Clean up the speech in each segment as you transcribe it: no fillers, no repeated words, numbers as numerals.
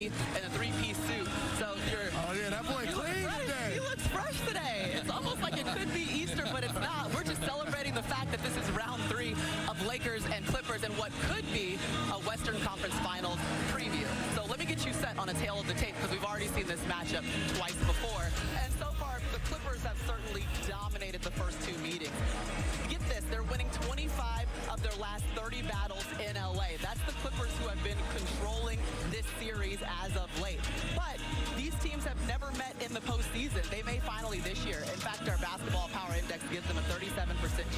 in a three-piece suit. So you're... Oh, yeah, that boy clean today. He looks fresh today. It's almost like it could be Easter, but it's not. We're just celebrating the fact that this is round 3 of Lakers and Clippers and what could be a Western Conference Finals preview. So let me get you set on a tail of the tape because we've already seen this matchup twice before. And so far, the Clippers have certainly dominated the first 2 meetings. Get this, they're winning 25 of their last 30 battles in LA. That's the Clippers who have been controlling this series as of late. But these teams have never met in the postseason. They may finally this year. In fact, our basketball power index gives them a 37%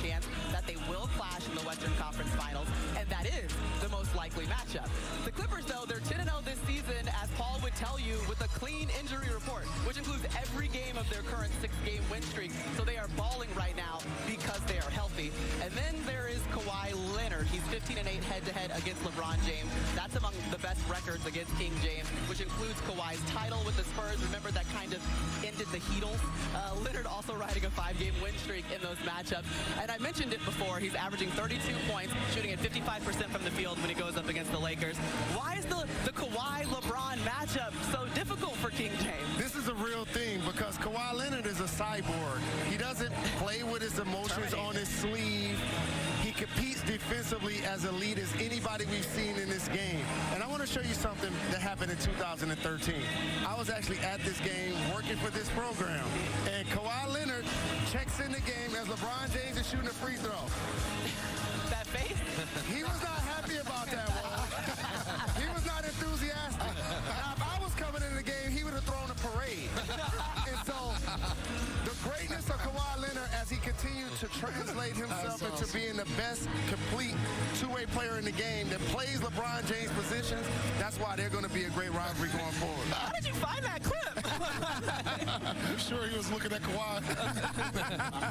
chance that they will clash in the Western Conference Finals, and that is the most likely matchup. The Clippers, though, they're 10-0 this season, as Paul would tell you, with a clean injury report, which includes every game of their current 6-game win streak. So they are balling right now because they are healthy. And then there is Kawhi Leonard. He's 15-8 head-to-head against LeBron James. That's among the best records against King James, which includes Kawhi's title with the Spurs. Remember, that kind of ended the Heatles. Leonard also riding a 5-game win streak in those matchups. And I mentioned it before, he's averaging 32 points, shooting at 55% from the field when he goes up against the Lakers. Why is the Kawhi-LeBron matchup so difficult for King James? This is a real thing because Kawhi Leonard is a cyborg. He doesn't play with his emotions on his sleeve. He competes defensively as elite as anybody we've seen in this game. And I want to show you something that happened in 2013. I was actually at this game working for this program. And Kawhi Leonard checks in the game as LeBron James is shooting a free throw. That face? He was not happy about that one. He was not enthusiastic. Now, if I was coming in the game, he would have thrown a parade. And so the greatness of Kawhi Leonard as he continued to translate himself into being the best complete two-way player in the game that plays LeBron James' positions, that's why they're going to be a great rivalry going forward. How did you find that clip? I'm sure he was looking at Kawhi.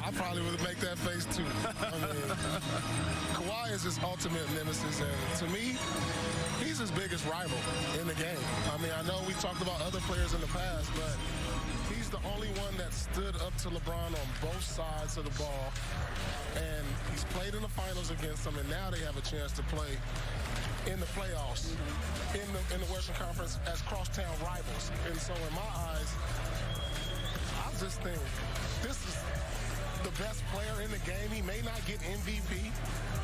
I probably would make that face too. I mean, Kawhi is his ultimate nemesis, and to me, he's his biggest rival in the game. I mean, I know we talked about other players in the past, but he's the only one that stood up to LeBron on both sides of the ball, and he's played in the finals against him, and now they have a chance to play in the playoffs, in the Western Conference as crosstown rivals. And so in my eyes, I just think this is the best player in the game. He may not get MVP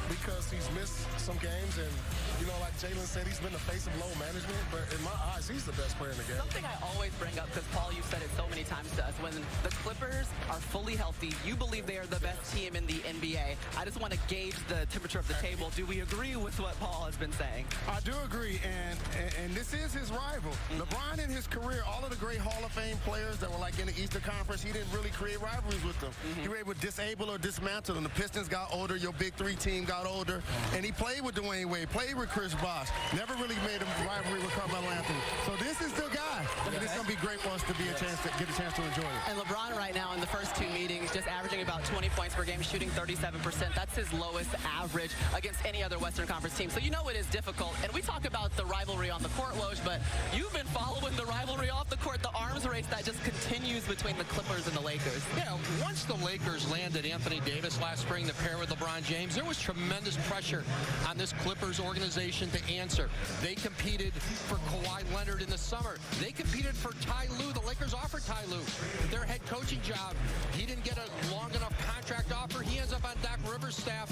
because he's missed some games, and you know, like Jalen said, he's been the face of low management, but in my eyes, he's the best player in the game. Something I always bring up, because Paul, you've said it so many times to us, when the Clippers are fully healthy, you believe they are the best team in the NBA. I just want to gauge the temperature of the table. Do we agree with what Paul has been saying? I do agree, and this is his rival. LeBron in his career, all of the great Hall of Fame players that were like in the Eastern Conference, he didn't really create rivalries with them. He were able to disable or dismantle them. The Pistons got older, your big 3 team got older, and he played with Dwayne Wade, played with Chris Bosh, never really made a rivalry with Carmelo Anthony. So this is the guy, and it's going to be great for us to be get a chance to enjoy it. And LeBron right now in the first 2 meetings just averaging about 20 points per game, shooting 37%. That's his lowest average against any other Western Conference team. So you know it is difficult. And we talk about the rivalry on the court, Woj, but you've been following the rivalry off the court, the arms race that just continues between the Clippers and the Lakers. Yeah, once the Lakers landed Anthony Davis last spring to pair with LeBron James, there was tremendous pressure on this Clippers organization to answer. They competed for Kawhi Leonard in the summer. They competed for Ty Lue. The Lakers offered Ty Lue their head coaching job. He didn't get a long enough contract offer. He ends up on Doc Rivers' staff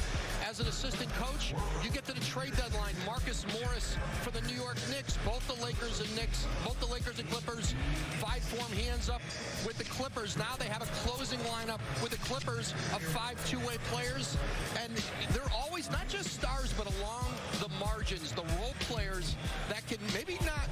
as an assistant coach. You get to the trade deadline. Marcus Morris for the New York Knicks. Both the Lakers and Clippers vied for him. He ends up with the Clippers. Now they have a closing lineup with the Clippers of 5 two-way players. And they're always not just stars, but along the margins, the role players that can maybe not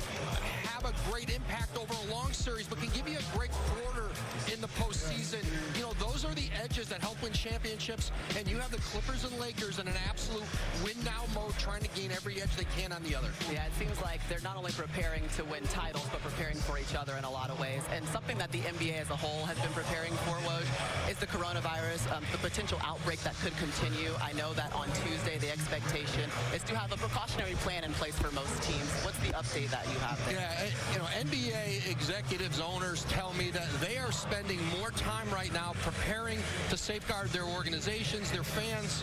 have a great impact over a long series, but can give you a great quarter in the postseason. You know, those are the edges that help win championships, and you have the Clippers and Lakers in an absolute win-now mode, trying to gain every edge they can on the other. Yeah, it seems like they're not only preparing to win titles, but preparing for each other in a lot of ways. And something that the NBA as a whole has been preparing for, Woj, is the coronavirus, the potential outbreak that could continue. I know that on Tuesday, the expectation is to have a precautionary plan in place for most teams. What's the update that you have there? Yeah, you know, NBA executives, owners tell me that they are spending more time right now preparing to safeguard their organizations, their fans,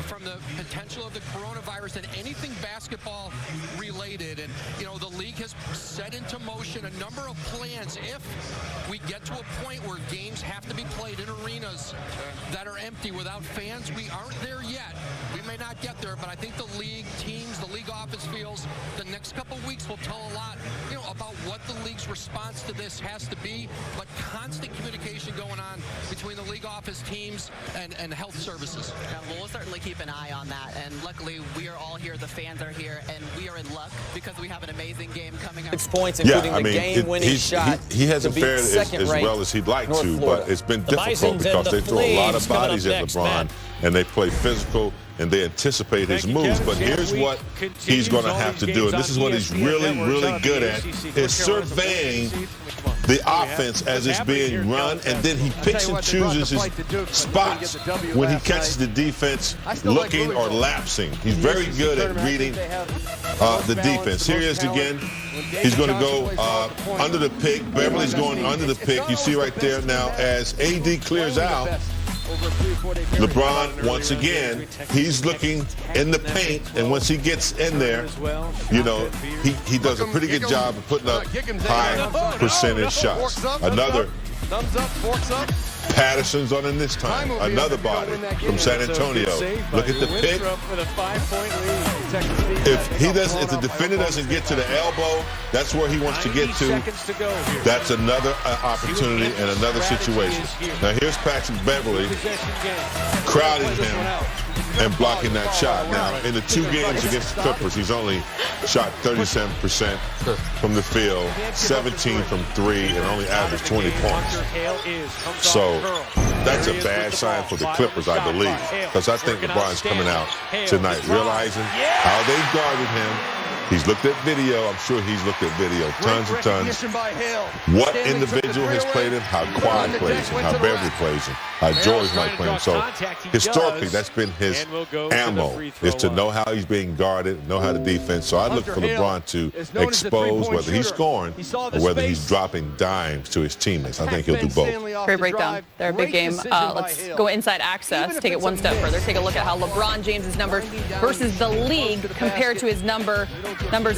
from the potential of the coronavirus than anything basketball related. And, you know, the league has set into motion a number of plans if we get to a point where games have to be played in arenas that are empty without fans. We aren't there yet. We may not get there, but I think the league teams, the league office feels the next couple of weeks will tell a lot, you know, about what the league's response to this has to be. But constant communication going on between the league office teams and health services. Yeah, well, we'll certainly keep an eye on that. And luckily, we are all here. The fans are here, and we are in luck because we have an amazing game coming up. 6 points, including the game-winning shot. He hasn't fared as well as he'd like to, but it's been difficult because they throw a lot of bodies at LeBron, and they play physical, and they anticipate his moves. But here's what he's going to have to do, and this is what he's really, really good at, is surveying the offense as it's being run, and then he picks and chooses his spots when he catches the defense looking or lapsing. He's very good at reading the defense. Here he is again. He's going to go under the pick. Beverly's going under the pick. You see right there now as AD clears out. LeBron, once again, he's looking in the paint, and once he gets in there, you know, he does a pretty good job of putting up high percentage shots. Another Patterson's on in this time. Another body from San Antonio. Look at the pick. If the defender doesn't get to the elbow, that's where he wants to get to. That's another opportunity and another situation. Now here's Patrick Beverly crowding him and blocking that shot. Now, in the 2 games against the Clippers, he's only shot 37% from the field, 17 from 3, and only averaged 20 points. So that's a bad sign for the Clippers, I believe, because I think LeBron's coming out tonight realizing how they've guarded him. He's looked at video. I'm sure he's looked at video tons and tons. What individual has played him, how Kawhi plays him, how Beverly plays him, how George might play him. So historically, that's been his ammo, is to know how he's being guarded, know how to defense. So I look for LeBron to expose whether he's scoring or whether he's dropping dimes to his teammates. I think he'll do both. Great breakdown. They're a big game. Let's go inside access, take it one step further, take a look at how LeBron James' numbers versus the league compared to his numbers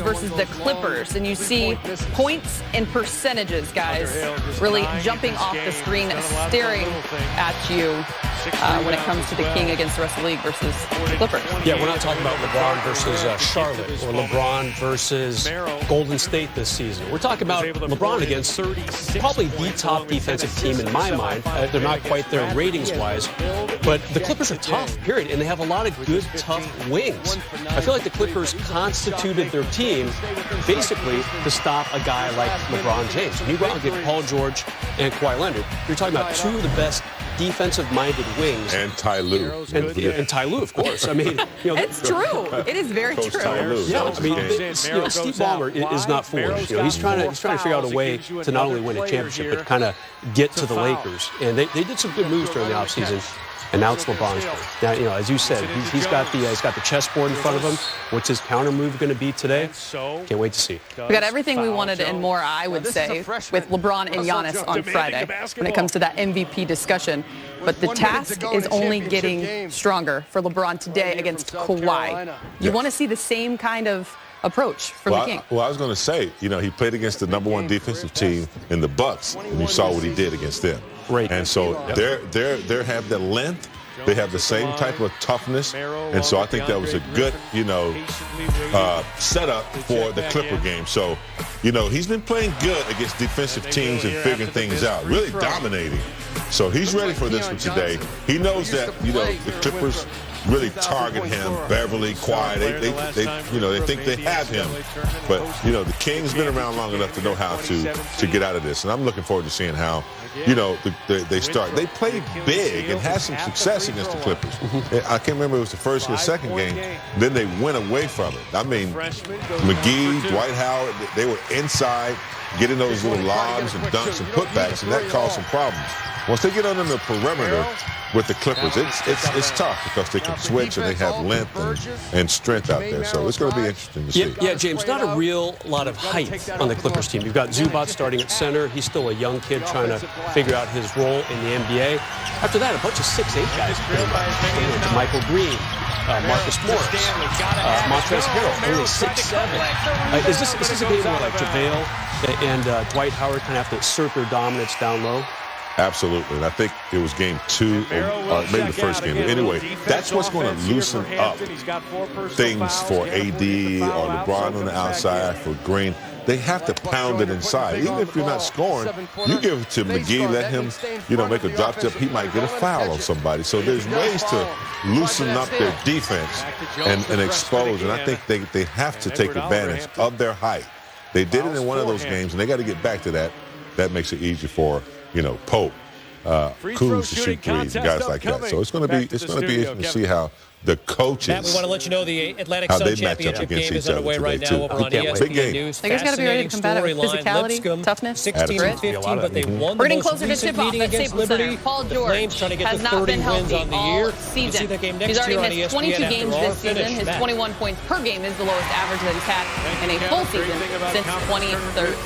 versus the Clippers. And you see points and percentages, guys, really jumping off the screen, staring at you when it comes to the King against the rest of the league versus the Clippers. Yeah, we're not talking about LeBron versus Charlotte or LeBron versus Golden State this season. We're talking about LeBron against probably the top defensive team in my mind. They're not quite there ratings-wise, but the Clippers are tough, period, and they have a lot of good, tough wings. I feel like the Clippers constituted their team basically to stop a guy like LeBron James. When you go out and get Paul George and Kawhi Leonard, you're talking about 2 of the best defensive-minded wings. And Ty Lue. And Ty Lue, of course. I mean, you know, it's true. It is very Coach true. Ty Lue. Yeah, I mean, Steve Ballmer is not foolish. You know, he's trying to figure out a way to not only win a championship, but kind of get to the Lakers. And they did some good moves during the offseason. And now it's LeBron's turn. Now, you know, as you said, he's got the chessboard in front of him. What's his counter move going to be today? Can't wait to see. We got everything we wanted and more, I would say, with LeBron and Giannis on Friday when it comes to that MVP discussion. But the task is only getting stronger for LeBron today against Kawhi. You want to see the same kind of approach from the King. Well, I was going to say, you know, he played against the #1 defensive team in the Bucks, and you saw what he did against them. Great. And so they have the length. They have the same type of toughness. And so I think that was a good, you know, setup for the Clipper game. So, you know, he's been playing good against defensive teams and figuring things out, really dominating. So he's ready for this one today. He knows that, you know, the Clippers really target him. Beverly, Kawhi, they think they have him. But, you know, the King's been around long enough to know how to get out of this. And I'm looking forward to seeing how, you know, they start. They played big and had some success against the Clippers. I can't remember if it was the first or the second game. Then they went away from it. I mean, McGee, Dwight Howard, they were inside getting those little lobs and dunks and putbacks, and that caused some problems. Once they get under the perimeter, with the Clippers. It's tough because they can switch and they have length and strength out there. So it's going to be interesting to see. Yeah, James, not a real lot of height on the Clippers team. You've got Zubac starting at center. He's still a young kid trying to figure out his role in the NBA. After that, a bunch of 6'8 guys. Michael Green, Marcus Morris, Montrezl Harrell, only 6'7". Is this a game where like JaVale and Dwight Howard kind of have to assert their dominance down low? Absolutely, and I think it was game 2 or maybe the first game. Anyway, that's what's going to loosen up things for AD or LeBron on the outside, for Green. They have to pound it inside. Even if you're not scoring, you give it to McGee, let him, make a drop step, he might get a foul on somebody. So there's ways to loosen up their defense and expose, and I think they have to take advantage of their height. They did it in one of those games, and they got to get back to that. That makes it easier for Pope, Kuz to shoot threes, and guys like that. So it's going to be interesting to see how the coaches. Matt, we want to let you know the Atlantic Sun Championship game is underway right now over on ESPN News. You guys got to be ready to combat it with physicality, toughness, 16-15, but they won We're the getting most closer to recent tip-off meeting at against Staples Liberty. Center. Paul The George Flames trying to get has to not 30 been wins healthy on the all year. season. You see that game next He's already year on missed ESPN 22 after games our this season. finish. His Matt. 21 points per game is the lowest average that he's had in a full season since 2013.